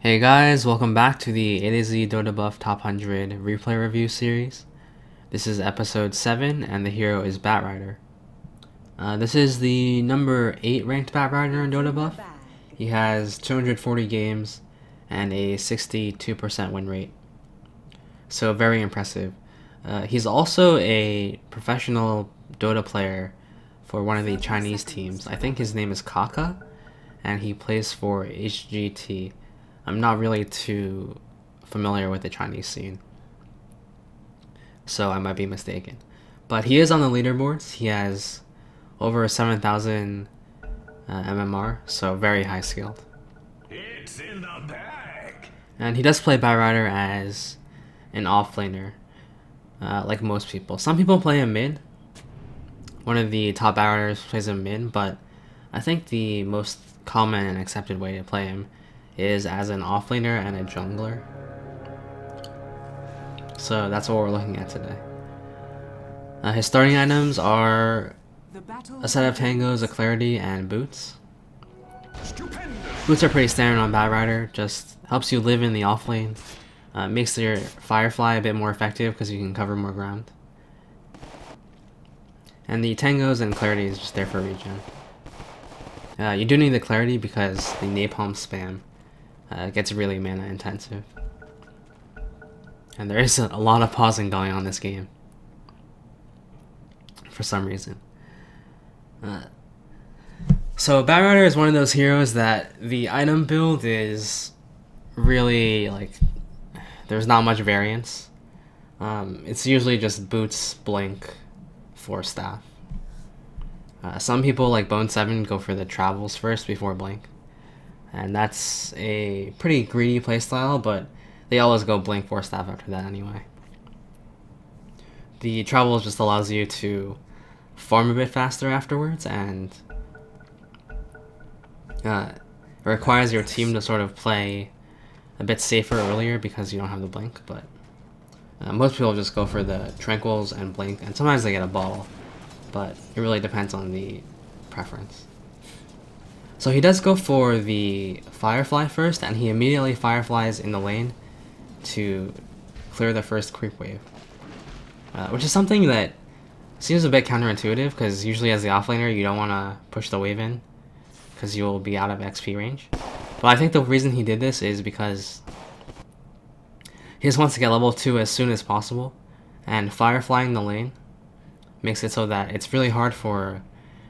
Hey guys, welcome back to the A to Z Dotabuff Top 100 replay review series. This is episode 7 and the hero is Batrider. This is the number 8 ranked Batrider in Dotabuff. He has 240 games and a 62% win rate. So very impressive. He's also a professional Dota player for one of the Chinese teams. I think his name is Kaka and he plays for HGT. I'm not really too familiar with the Chinese scene, so I might be mistaken. But he is on the leaderboards. He has over 7,000 MMR, so very high skilled. It's in the bag. And he does play Batrider as an offlaner, like most people. Some people play him mid. One of the top Batriders plays him mid, but I think the most common and accepted way to play him is as an offlaner and a jungler. So that's what we're looking at today. His starting items are a set of tangos, a clarity, and boots. Boots are pretty standard on Batrider, just helps you live in the offlane. Makes your Firefly a bit more effective because you can cover more ground. And the tangos and clarity is just there for regen. You do need the clarity because the napalm spam gets really mana intensive. And there is a lot of pausing going on in this game for some reason. So Batrider is one of those heroes that the item build is really like, there's not much variance. It's usually just boots, blink, 4 staff. Some people like Bone 7 go for the travels first before blink. And that's a pretty greedy playstyle, but they always go blink 4 staff after that anyway. The travel just allows you to farm a bit faster afterwards, and it requires your team to sort of play a bit safer earlier because you don't have the blink, but most people just go for the tranquils and blink, and sometimes they get a bottle, but it really depends on the preference. So he does go for the Firefly first, and he immediately Fireflies in the lane to clear the first creep wave. Which is something that seems a bit counterintuitive, because usually as the offlaner you don't want to push the wave in, because you will be out of XP range. But I think the reason he did this is because he just wants to get level 2 as soon as possible, and Fireflying the lane makes it so that it's really hard for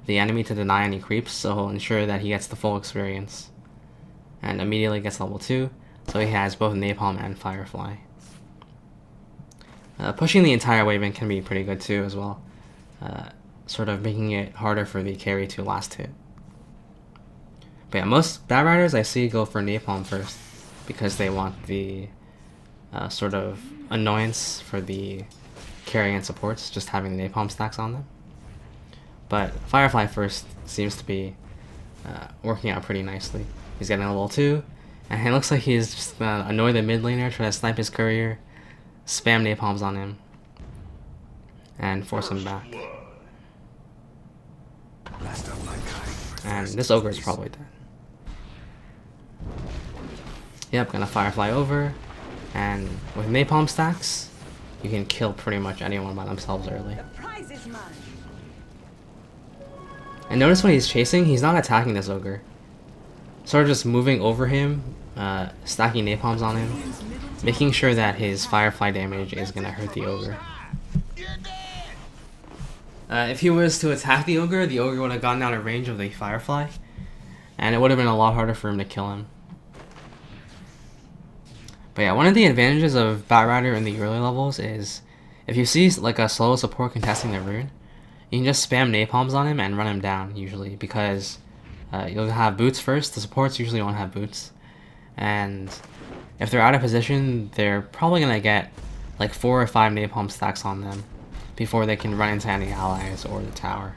the enemy to deny any creeps, so he'll ensure that he gets the full experience and immediately gets level 2, so he has both napalm and Firefly. Pushing the entire wave in can be pretty good too as well, sort of making it harder for the carry to last hit. But yeah, most Batriders I see go for napalm first because they want the sort of annoyance for the carry and supports, just having the napalm stacks on them. But Firefly first seems to be working out pretty nicely. He's getting level 2, and it looks like he's just annoy the mid laner, try to snipe his courier, spam napalms on him, and force him back. And this ogre is probably dead. Yep, gonna Firefly over, and with napalm stacks, you can kill pretty much anyone by themselves early. And notice when he's chasing, he's not attacking this ogre. Sort of just moving over him, stacking napalms on him, making sure that his Firefly damage is gonna hurt the ogre. If he was to attack the ogre would have gotten out of range of the Firefly, and it would have been a lot harder for him to kill him. But yeah, one of the advantages of Batrider in the early levels is if you see like a solo support contesting the rune, you can just spam napalms on him and run him down usually, because you'll have boots first. The supports usually won't have boots, and if they're out of position, they're probably gonna get like 4 or 5 napalm stacks on them before they can run into any allies or the tower.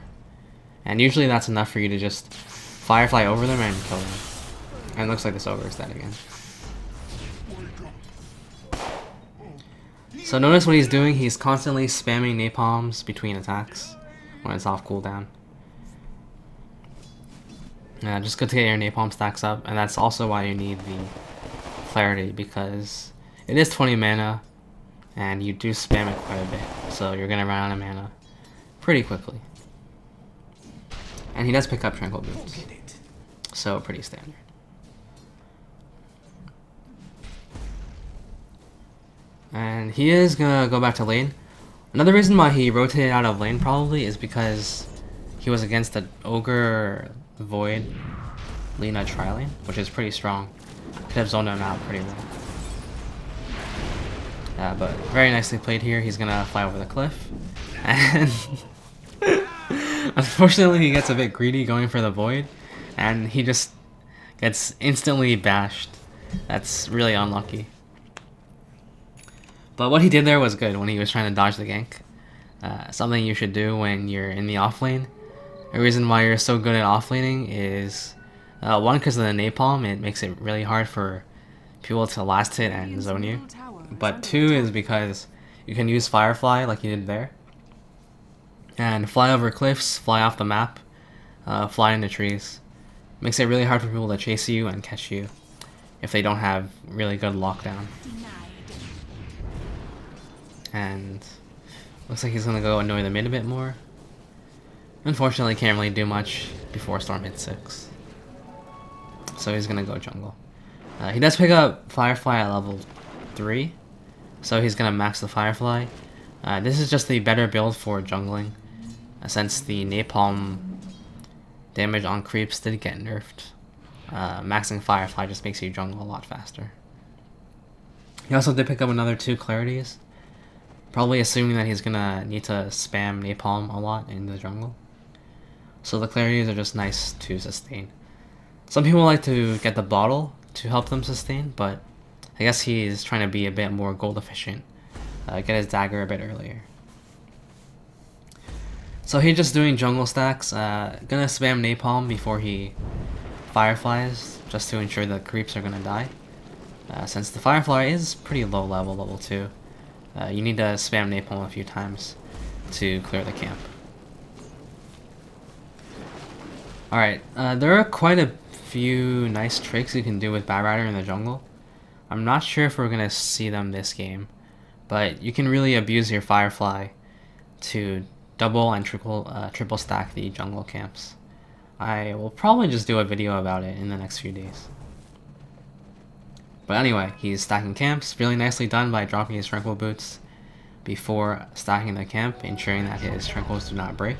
And usually that's enough for you to just Firefly over them and kill them. And it looks like this ogre is dead again. So notice what he's doing, he's constantly spamming napalms between attacks when it's off cooldown. Yeah, just good to get your napalm stacks up, and that's also why you need the clarity because it is 20 mana and you do spam it quite a bit, so you're gonna run out of mana pretty quickly. And he does pick up Tranquil Boots, so pretty standard. And he is gonna go back to lane. Another reason why he rotated out of lane probably is because he was against the Ogre Void Lina tri-lane, which is pretty strong. Could have zoned him out pretty well. But very nicely played here. He's gonna fly over the cliff. And unfortunately he gets a bit greedy going for the Void. And he just gets instantly bashed. That's really unlucky. But what he did there was good when he was trying to dodge the gank. Something you should do when you're in the off lane. The reason why you're so good at off laning is one, because of the napalm. It makes it really hard for people to last hit and zone you. But two is because you can use Firefly like you did there. And fly over cliffs, fly off the map, fly into trees. Makes it really hard for people to chase you and catch you if they don't have really good lockdown. And looks like he's gonna go annoy the mid a bit more. Unfortunately, can't really do much before Storm hits 6. So he's gonna go jungle. He does pick up Firefly at level 3, so he's gonna max the Firefly. This is just the better build for jungling, since the napalm damage on creeps did get nerfed. Maxing Firefly just makes you jungle a lot faster. He also did pick up another 2 clarities. Probably assuming that he's gonna need to spam napalm a lot in the jungle. So the clarities are just nice to sustain. Some people like to get the bottle to help them sustain, but I guess he's trying to be a bit more gold efficient. Get his dagger a bit earlier. So he's just doing jungle stacks. Gonna spam napalm before he fireflies, just to ensure the creeps are gonna die. Since the Firefly is pretty low level, level 2. You need to spam napalm a few times to clear the camp. Alright, there are quite a few nice tricks you can do with Batrider in the jungle. I'm not sure if we're going to see them this game, but you can really abuse your Firefly to double and triple stack the jungle camps. I will probably just do a video about it in the next few days. But anyway, he's stacking camps, really nicely done by dropping his Tranquil Boots before stacking the camp, ensuring that his Tranquils do not break.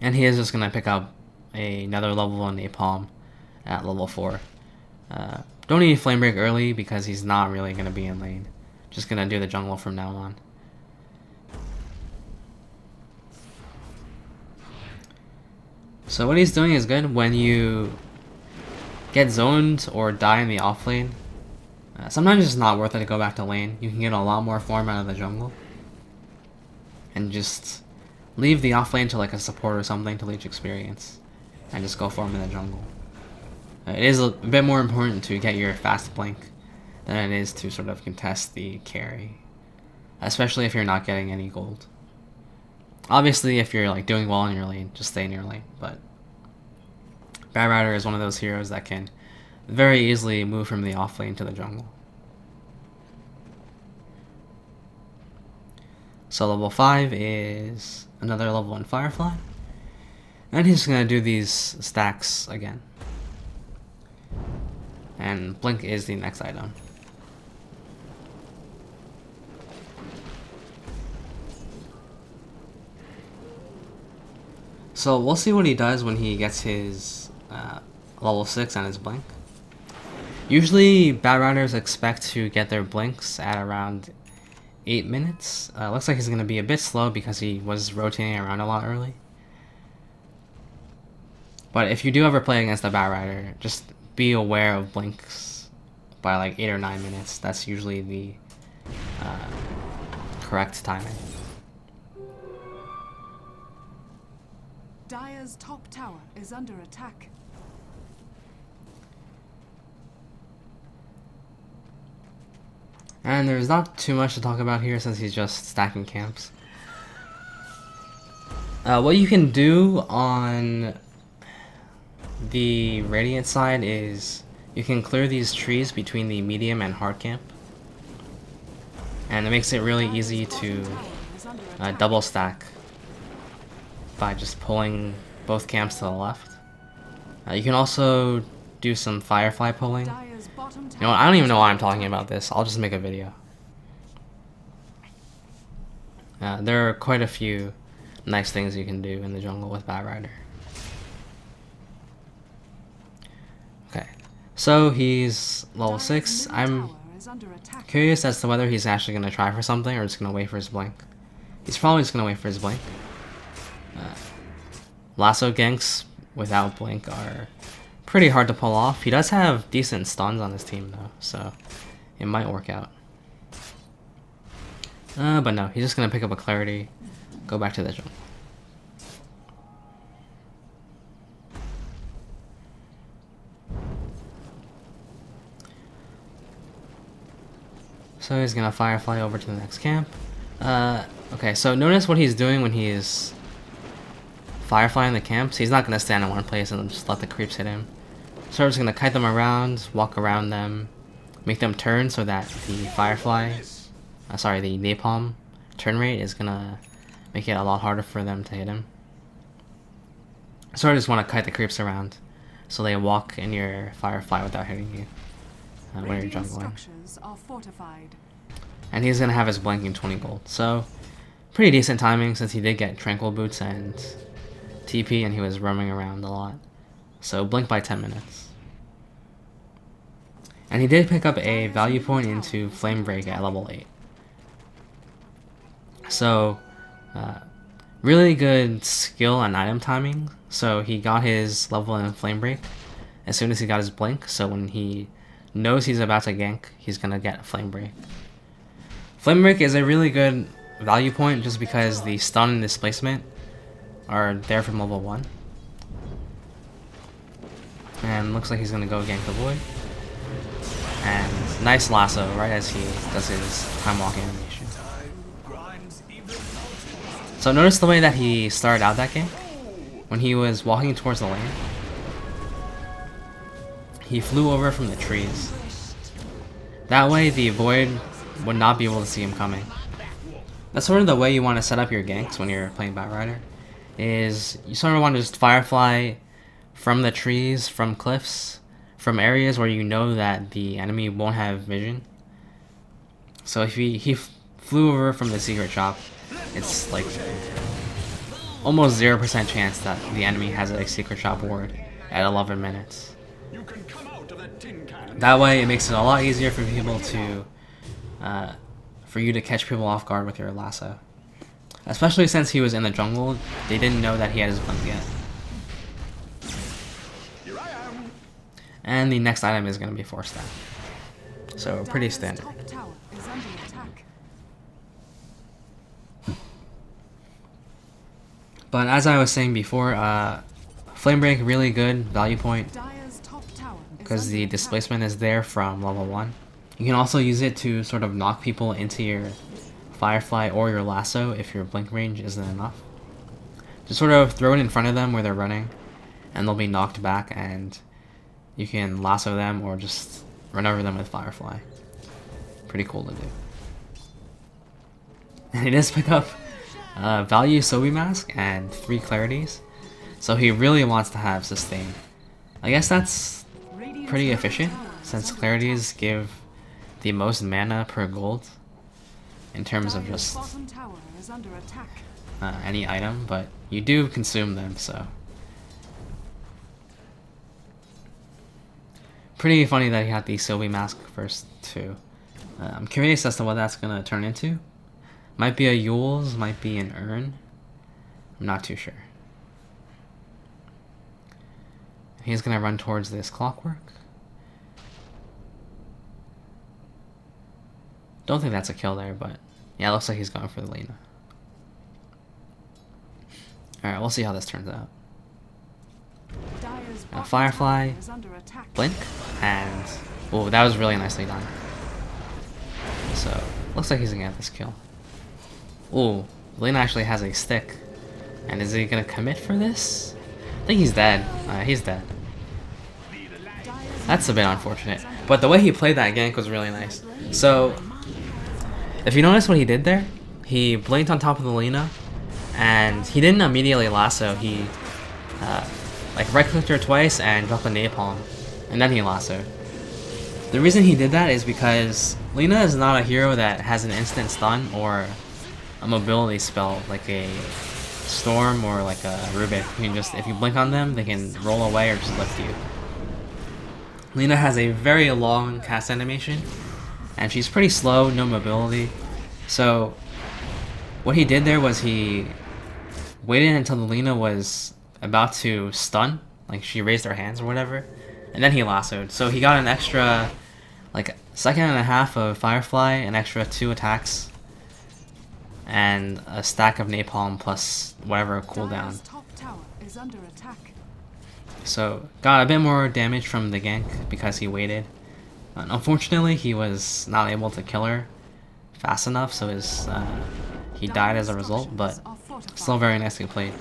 And he is just going to pick up another level on napalm at level 4. Don't need Flame Break early because he's not really going to be in lane. Just going to do the jungle from now on. So what he's doing is good. When you get zoned or die in the off lane, sometimes it's not worth it to go back to lane. You can get a lot more farm out of the jungle. And just leave the off lane to like a support or something to leech experience. And just go farm in the jungle. It is a bit more important to get your fast blink than it is to sort of contest the carry. Especially if you're not getting any gold. Obviously if you're like doing well in your lane, just stay in your lane. But Batrider is one of those heroes that can very easily move from the off lane to the jungle. So level 5 is another level 1 Firefly. And he's going to do these stacks again. And Blink is the next item. So we'll see what he does when he gets his level 6 and his Blink. Usually Batriders expect to get their Blinks at around 8 minutes. Looks like he's going to be a bit slow because he was rotating around a lot early. But if you do ever play against a Batrider, just be aware of Blinks by like 8 or 9 minutes. That's usually the correct timing. Dire's top tower is under attack. And there's not too much to talk about here since he's just stacking camps. What you can do on the Radiant side is you can clear these trees between the medium and hard camp. And it makes it really easy to double stack by just pulling both camps to the left. You can also do some Firefly pulling. You know what, I don't even know why I'm talking about this. I'll just make a video. There are quite a few nice things you can do in the jungle with Batrider. Okay, so he's level 6. I'm curious as to whether he's actually going to try for something or just going to wait for his blink. He's probably just going to wait for his blink. Lasso ganks without blink are pretty hard to pull off. He does have decent stuns on his team though, so it might work out. But no, he's just going to pick up a clarity, go back to the jungle. So he's gonna Firefly over to the next camp. Okay, so notice what he's doing when he's Fireflying the camps. He's not gonna stand in one place and just let the creeps hit him. So we're just gonna kite them around, walk around them, make them turn so that the Firefly, the Napalm turn rate is gonna make it a lot harder for them to hit him. So I just want to kite the creeps around so they walk in your Firefly without hitting you. When you're jungling. And he's gonna have his blanking 20 gold, so pretty decent timing since he did get Tranquil Boots and TP and he was roaming around a lot. So blink by 10 minutes. And he did pick up a value point into Flame Break at level 8. So really good skill and item timing. So he got his level in Flame Break as soon as he got his blink, so when he knows he's about to gank, he's gonna get Flame Break. Flame Break is a really good value point just because the stun and displacement are there from level 1. And looks like he's gonna go gank the Void. And nice lasso right as he does his time walk animation. So notice the way that he started out that gank. When he was walking towards the lane, he flew over from the trees. That way the Void would not be able to see him coming. That's sort of the way you want to set up your ganks when you're playing Batrider. Is you sort of want to just Firefly from the trees, from cliffs, from areas where you know that the enemy won't have vision. So if he flew over from the secret shop, it's like almost 0% chance that the enemy has a secret shop ward at 11 minutes. That way, it makes it a lot easier for people to, for you to catch people off guard with your lasso. Especially since he was in the jungle, they didn't know that he had his blink yet. And the next item is going to be 4-stack. So pretty standard. But as I was saying before, Flame Break really good value point because the displacement is there from level 1. You can also use it to sort of knock people into your Firefly or your lasso if your blink range isn't enough. Just sort of throw it in front of them where they're running and they'll be knocked back and you can lasso them or just run over them with Firefly. Pretty cool to do. And he does pick up value Sobi Mask and 3 clarities, so he really wants to have sustain. I guess that's pretty efficient since clarities give the most mana per gold in terms of just any item, but you do consume them, so pretty funny that he had the Sobi Mask first too. I'm curious as to what that's gonna turn into. Might be a Yule's, might be an Urn. I'm not too sure. He's gonna run towards this Clockwork. Don't think that's a kill there, but yeah, it looks like he's going for the Lena. Alright, we'll see how this turns out. Firefly, blink, and oh, that was really nicely done. So, looks like he's gonna get this kill. Oh, Lena actually has a stick. And is he gonna commit for this? I think he's dead. He's dead. That's a bit unfortunate. But the way he played that gank was really nice. So, if you notice what he did there, he blinked on top of the Lina, and he didn't immediately lasso. He like right-clicked her twice and dropped a napalm, and then he lassoed. The reason he did that is because Lina is not a hero that has an instant stun or a mobility spell like a Storm or like a Rubik. You can just, if you blink on them, they can roll away or just lift you. Lina has a very long cast animation, and she's pretty slow, no mobility. So what he did there was he waited until the Lina was about to stun, like she raised her hands or whatever, and then he lassoed. So he got an extra like second and a half of Firefly, an extra 2 attacks, and a stack of napalm plus whatever cooldown. Top tower is under attack. So got a bit more damage from the gank because he waited. Unfortunately, he was not able to kill her fast enough, so he died as a result, but still very nicely played.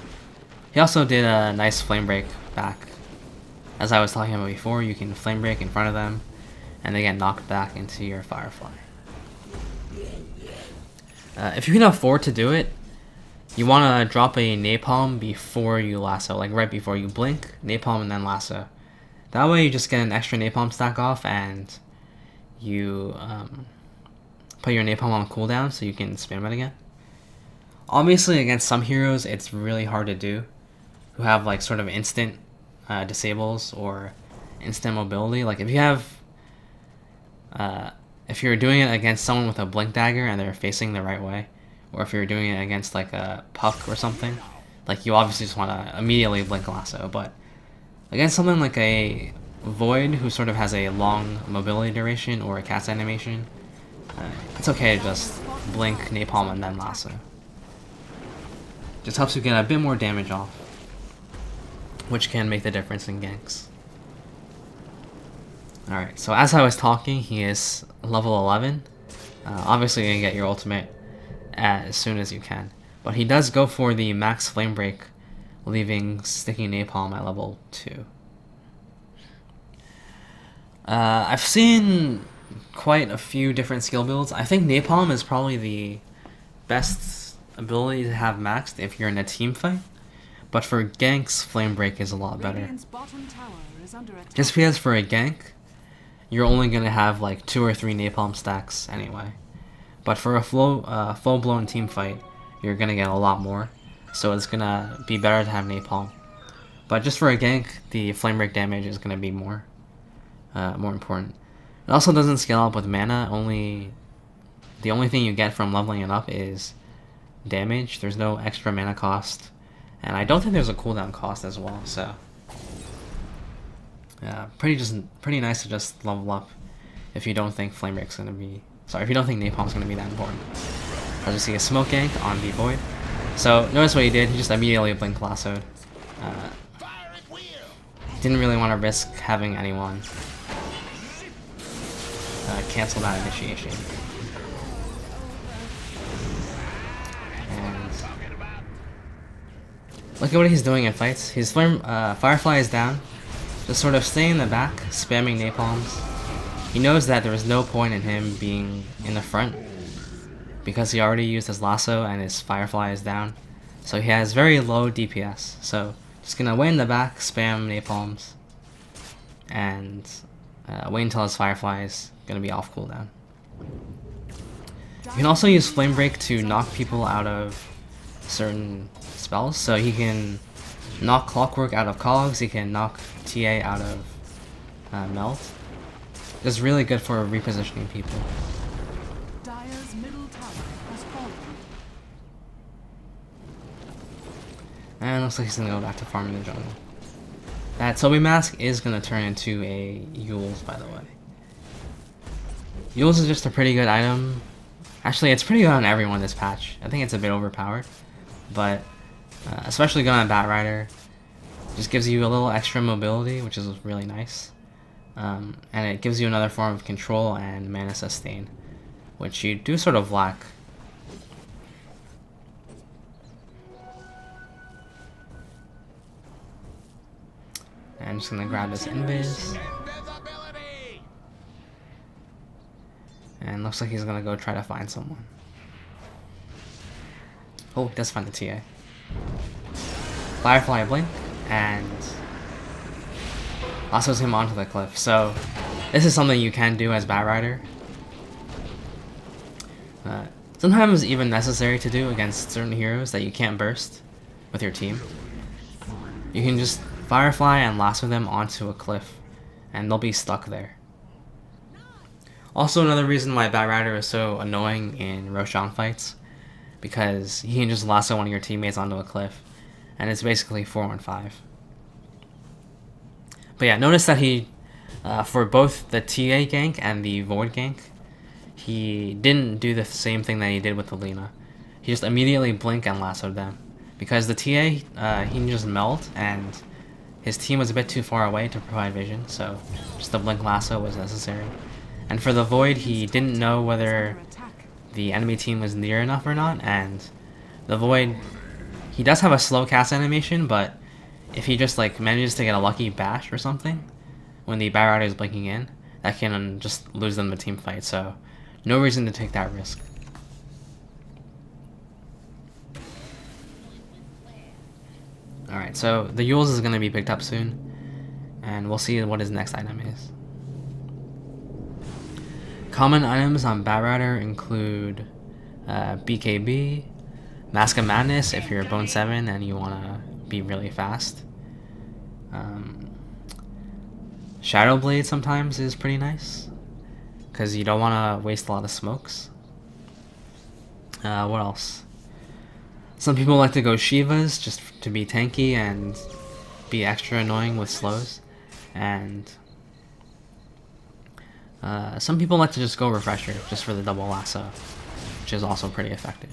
He also did a nice flame break back. As I was talking about before, you can flame break in front of them, and they get knocked back into your Firefly. If you can afford to do it, you want to drop a napalm before you lasso, like right before you blink, napalm and then lasso. That way you just get an extra napalm stack off, and you put your napalm on cooldown so you can spam it again. Obviously against some heroes it's really hard to do, who have like sort of instant disables or instant mobility. Like if you have if you're doing it against someone with a blink dagger and they're facing the right way, or if you're doing it against like a puck or something, like you obviously just want to immediately blink lasso. But against someone like a Void who sort of has a long mobility duration or a cast animation, it's okay to just blink, napalm, and then lasso. Just helps you get a bit more damage off, which can make the difference in ganks. Alright, so as I was talking, he is level 11. Obviously you're going to get your ultimate as soon as you can. But he does go for the max flame break, leaving Sticky Napalm at level 2. I've seen quite a few different skill builds. I think Napalm is probably the best ability to have maxed if you're in a team fight. But for ganks, Flame Break is a lot better. Just because for a gank, you're only going to have like 2 or 3 napalm stacks anyway. But for a full-blown team fight, you're going to get a lot more. So it's going to be better to have napalm. But just for a gank, the flame break damage is going to be more important. It also doesn't scale up with mana. The only thing you get from leveling it up is damage. There's no extra mana cost. And I don't think there's a cooldown cost as well, so yeah, pretty nice to just level up if you don't think Flame Break's gonna be, if you don't think Napalm's gonna be that important. As you see, a smoke gank on the Void. So notice what he did. He just immediately blink lassoed. Didn't really want to risk having anyone cancel that initiation. And look at what he's doing in fights. His Firefly is down, just sort of staying in the back, spamming napalms. He knows that there is no point in him being in the front because he already used his lasso and his Firefly is down. So he has very low DPS. So just gonna wait in the back, spam napalms, and wait until his Firefly is gonna be off cooldown. You can also use Flame Break to knock people out of certain spells. So he can knock Clockwork out of Cogs, he can knock TA out of Melt. It's really good for repositioning people. Dire's middle tower has fallen. And looks like he's gonna go back to farming the jungle. That Toby Mask is gonna turn into a Yules, by the way. Yules is just a pretty good item. Actually, it's pretty good on everyone this patch. I think it's a bit overpowered, but especially good on Batrider. Just gives you a little extra mobility, which is really nice. And it gives you another form of control and mana sustain, which you do sort of lack. And I'm just gonna grab this invis. And looks like he's gonna go try to find someone. Oh, he does find the TA. Firefly blink, and lassos him onto the cliff. So this is something you can do as Batrider. Sometimes even necessary to do against certain heroes that you can't burst with your team. You can just Firefly and lasso them onto a cliff, and they'll be stuck there. Also, another reason why Batrider is so annoying in Roshan fights, because he can just lasso one of your teammates onto a cliff, and it's basically 4-on-5. But yeah, notice that he, for both the TA gank and the Void gank, he didn't do the same thing that he did with the Lina. He just immediately blink and lassoed them. Because the TA, he can just melt, and his team was a bit too far away to provide vision, so just the blink lasso was necessary. And for the Void, he didn't know whether the enemy team was near enough or not, and the Void, he does have a slow cast animation, but if he just like manages to get a lucky bash or something when the Batrider is blinking in, that can just lose them the team fight, so no reason to take that risk. Alright, so the Yules is going to be picked up soon, and we'll see what his next item is. Common items on Batrider include BKB, Mask of Madness if you're Bone 7 and you want to be really fast. Shadow Blade sometimes is pretty nice, because you don't want to waste a lot of smokes. What else? Some people like to go Shivas just to be tanky and be extra annoying with slows. And some people like to just go Refresher just for the double lasso, which is also pretty effective.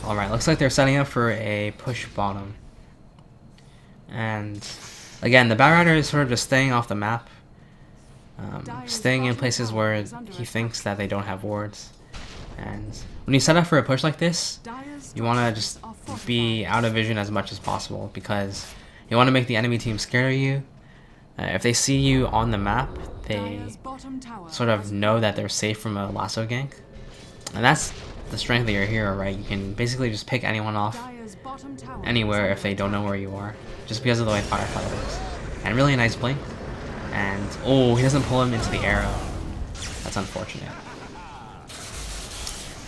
Alright, looks like they're setting up for a push bottom. And again, the Batrider is sort of just staying off the map, staying in places where he thinks that they don't have wards. And when you set up for a push like this, you want to just be out of vision as much as possible, because you want to make the enemy team scared of you. If they see you on the map, they sort of know that they're safe from a lasso gank. And that's the strength of your hero, right? You can basically just pick anyone off anywhere if they don't know where you are, just because of the way Firefly works. And really nice blink. And oh, he doesn't pull him into the arrow. That's unfortunate.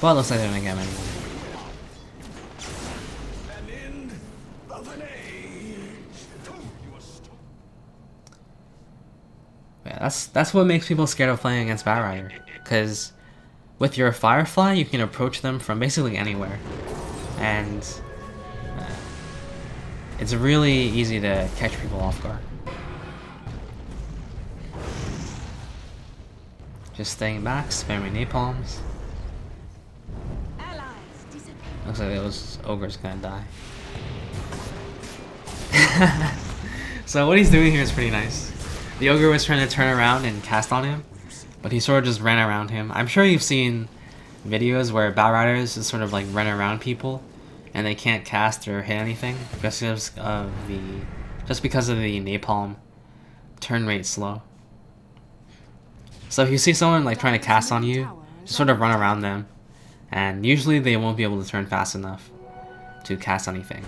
But it looks like they're gonna get him anyway. Yeah, that's what makes people scared of playing against Batrider, because with your Firefly, you can approach them from basically anywhere, and it's really easy to catch people off guard. Just staying back, spamming napalms. Looks like those ogres gonna die. So what he's doing here is pretty nice. The ogre was trying to turn around and cast on him, but he sort of just ran around him. I'm sure you've seen videos where Batriders just sort of like run around people and they can't cast or hit anything because of the napalm turn rate slow. So if you see someone like trying to cast on you, just sort of run around them, and usually they won't be able to turn fast enough to cast anything.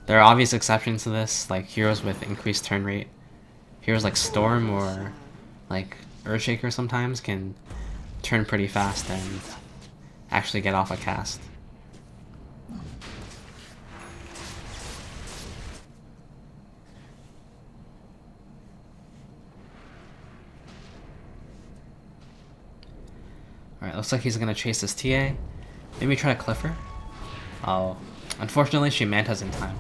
There are obvious exceptions to this, like heroes with increased turn rate. Heroes like Storm or like Earthshaker sometimes can turn pretty fast and actually get off a cast. Alright, looks like he's gonna chase this TA. Maybe try to cliff her? Oh, unfortunately she mantas in time.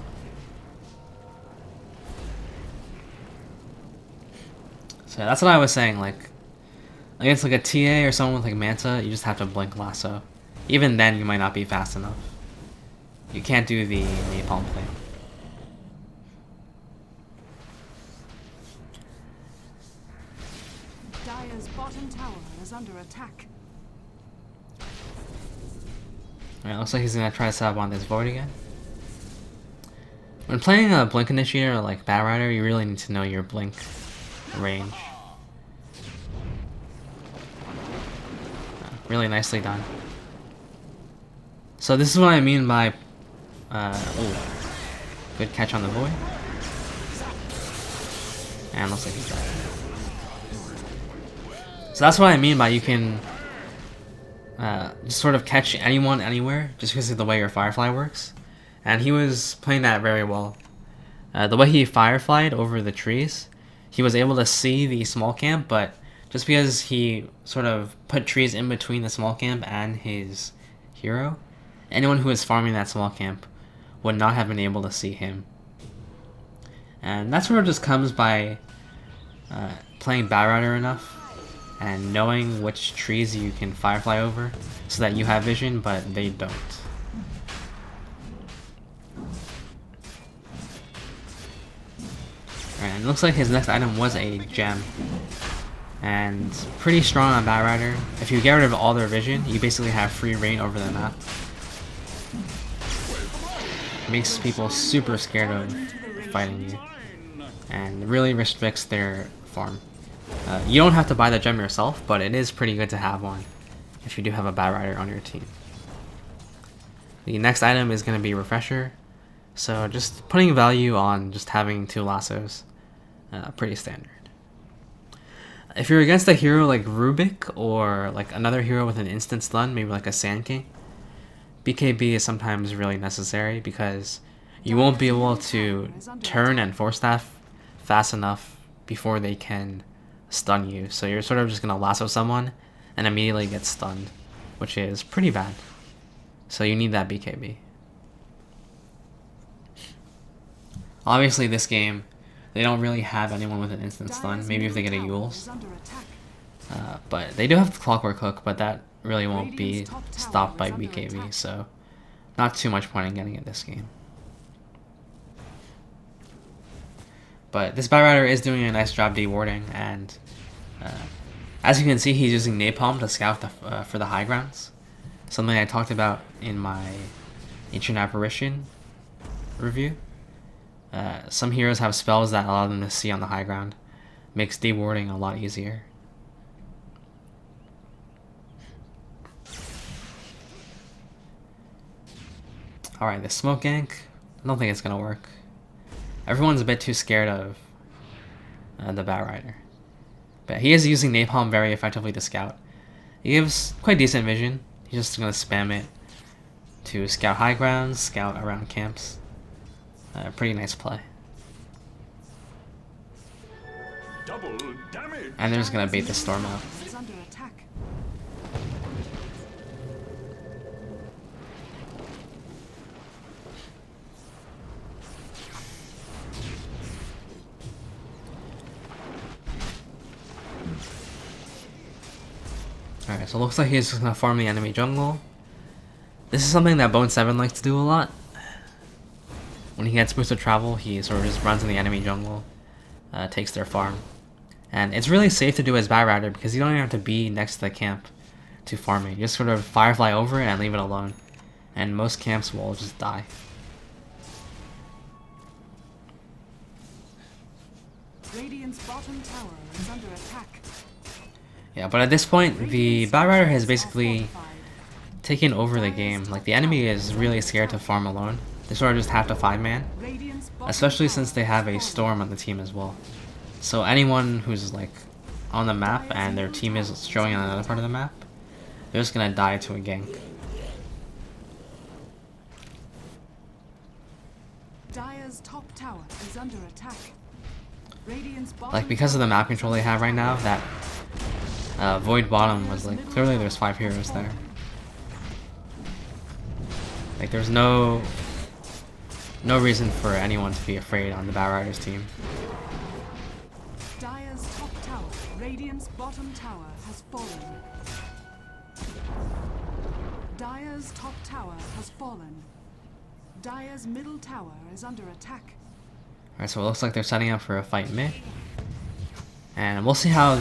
So yeah, that's what I was saying, like, against like a TA or someone with like Manta, you just have to blink lasso. Even then you might not be fast enough. You can't do the napalm thing. Dire's bottom tower is under attack. Alright, looks like he's gonna try to set up on this Void again. When playing a Blink Initiator like Batrider, you really need to know your Blink range. Really nicely done. So this is what I mean by ooh, good catch on the Void. And looks like he's dead. So that's what I mean by you can just sort of catch anyone anywhere just because of the way your Firefly works. And he was playing that very well. The way he Fireflied over the trees, he was able to see the small camp, but just because he sort of put trees in between the small camp and his hero, anyone who was farming that small camp would not have been able to see him. And that sort of just comes by playing Batrider enough and knowing which trees you can Firefly over so that you have vision, but they don't. And it looks like his next item was a gem. And pretty strong on Batrider. If you get rid of all their vision, you basically have free reign over the map. Makes people super scared of fighting you. And really restricts their farm. You don't have to buy the gem yourself, but it is pretty good to have one if you do have a Batrider on your team. The next item is going to be Refresher. So just putting value on just having 2 lassos. Pretty standard. If you're against a hero like Rubik or like another hero with an instant stun, maybe like a Sand King, BKB is sometimes really necessary because you won't be able to turn and force staff fast enough before they can stun you. So you're sort of just going to lasso someone and immediately get stunned, which is pretty bad. So you need that BKB. Obviously this game, they don't really have anyone with an instant stun, maybe if they get a Yules. But they do have the Clockwork Hook, but that really won't be stopped by BKB, so not too much point in getting it this game. But this Batrider is doing a nice job dewarding, and as you can see, he's using Napalm to scout for the high grounds. Something I talked about in my Ancient Apparition review. Some heroes have spells that allow them to see on the high ground. Makes dewarding a lot easier. Alright, the smoke gank, I don't think it's gonna work. Everyone's a bit too scared of the Batrider. But he is using Napalm very effectively to scout. He gives quite decent vision. He's just gonna spam it to scout high grounds, scout around camps. Pretty nice play. Double damage. And they're just gonna bait the storm out. Alright, so it looks like he's just gonna farm the enemy jungle. This is something that Bone 7 likes to do a lot. When he gets boosted travel, he sort of just runs in the enemy jungle, takes their farm. And it's really safe to do as Batrider because you don't even have to be next to the camp to farm it. You just sort of Firefly over it and leave it alone. And most camps will just die. Radiant's bottom tower is under attack. Yeah, but at this point, the Batrider has basically taken over the game. Like, the enemy is really scared to farm alone. They sort of just have to 5-man, especially since they have a Storm on the team as well. So anyone who's like on the map and their team is showing on another part of the map, they're just gonna die to a gank. Dire's top tower is under attack. Like, because of the map control they have right now, that Void bottom was like, clearly there's 5 heroes there. Like, there's no reason for anyone to be afraid on the Batrider's team. Dire's top tower, Radiant's bottom tower has fallen. Dire's top tower has fallen. Dire's middle tower is under attack. Alright, so it looks like they're setting up for a fight mid. And we'll see how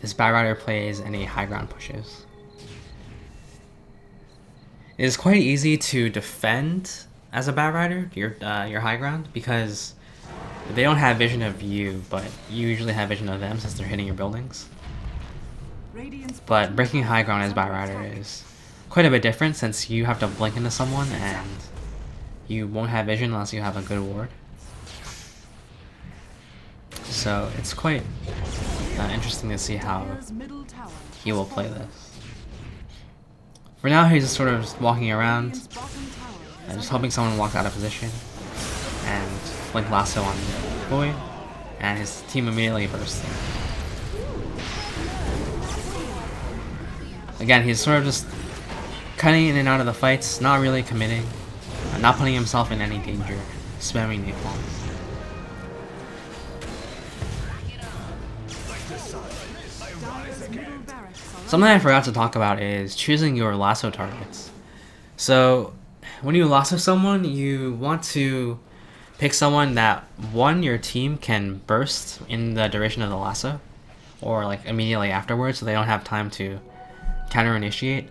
this Batrider plays any high ground pushes. It's quite easy to defend as a Batrider, your high ground, because they don't have vision of you, but you usually have vision of them since they're hitting your buildings. But breaking high ground as Batrider is quite a bit different since you have to blink into someone and you won't have vision unless you have a good ward. So it's quite interesting to see how he will play this. For now, he's just sort of just walking around, just hoping someone walks out of position, and blink lasso on the boy, and his team immediately bursts in. Again, he's sort of just cutting in and out of the fights, not really committing, not putting himself in any danger, spamming napalms. Something I forgot to talk about is choosing your lasso targets. So, when you lasso someone, you want to pick someone that, one, your team can burst in the duration of the lasso, or like immediately afterwards, so they don't have time to counter-initiate,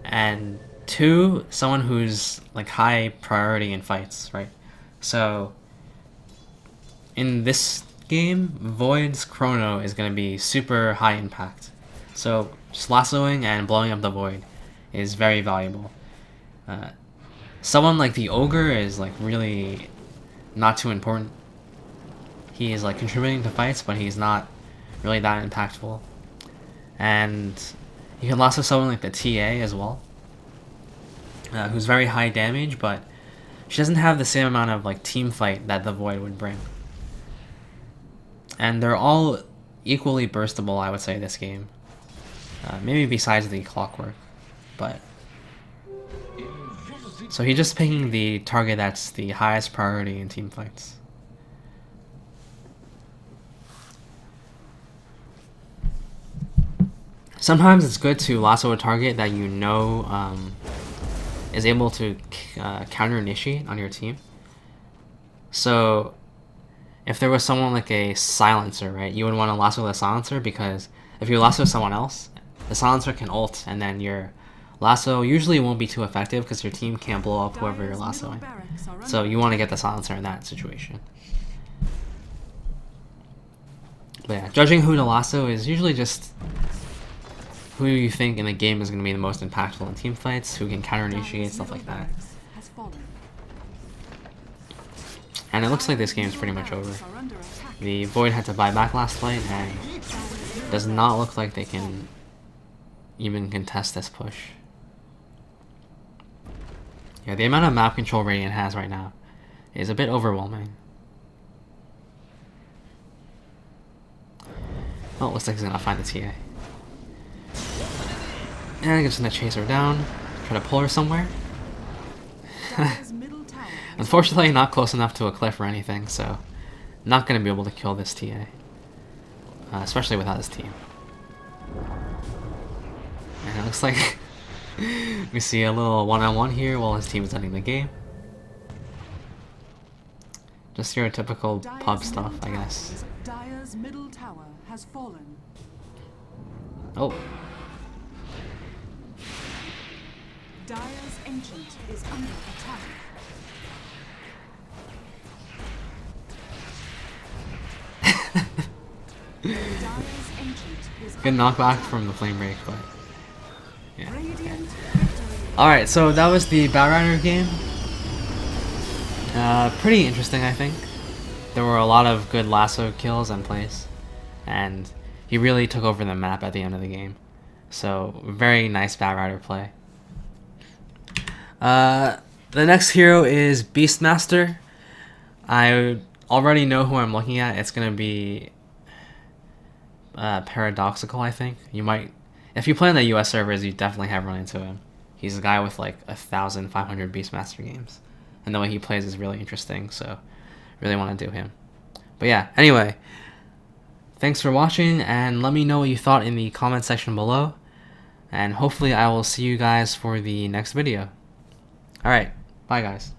and two, someone who's like high priority in fights, right? So, in this game, Void's Chrono is going to be super high impact. So, just lassoing and blowing up the Void is very valuable. Someone like the Ogre is like really not too important. He is like contributing to fights, but he's not really that impactful. And you can lasso someone like the TA as well, who's very high damage, but she doesn't have the same amount of like team fight that the Void would bring. And they're all equally burstable, I would say, this game. Maybe besides the clockwork, but... So he's just picking the target that's the highest priority in team fights. Sometimes it's good to lasso a target that you know is able to counter-initiate on your team. So if there was someone like a silencer, right, you would want to lasso the silencer, because if you lasso someone else, the silencer can ult, and then your lasso usually won't be too effective because your team can't blow up whoever you're lassoing. So you want to get the silencer in that situation. But yeah, judging who to lasso is usually just who you think in the game is going to be the most impactful in team fights, who can counter-initiate, stuff like that. And it looks like this game is pretty much over. The Void had to buy back last fight, and it does not look like they can even contest this push. Yeah, the amount of map control Radiant has right now is a bit overwhelming. Oh, looks like he's gonna find the TA. And he's gonna chase her down, try to pull her somewhere. Unfortunately, not close enough to a cliff or anything, so not gonna be able to kill this TA. Especially without his team. And it looks like we see a little one-on-one here while his team is ending the game. Just your typical pub stuff, I guess. Dire's middle tower has fallen. Oh. Dire's ancient is under attack. Good knockback from the flame break, but yeah. Okay. Alright, so that was the Batrider game. Pretty interesting, I think. There were a lot of good lasso kills and plays, and he really took over the map at the end of the game. So, very nice Batrider play. The next hero is Beastmaster. I already know who I'm looking at. It's gonna be Paradoxical, I think. You might, if you play on the US servers, you definitely have run into him. He's a guy with like 1,500 Beastmaster games, and the way he plays is really interesting, so really want to do him. But yeah, anyway, thanks for watching, and let me know what you thought in the comment section below, and hopefully I will see you guys for the next video. Alright, bye guys.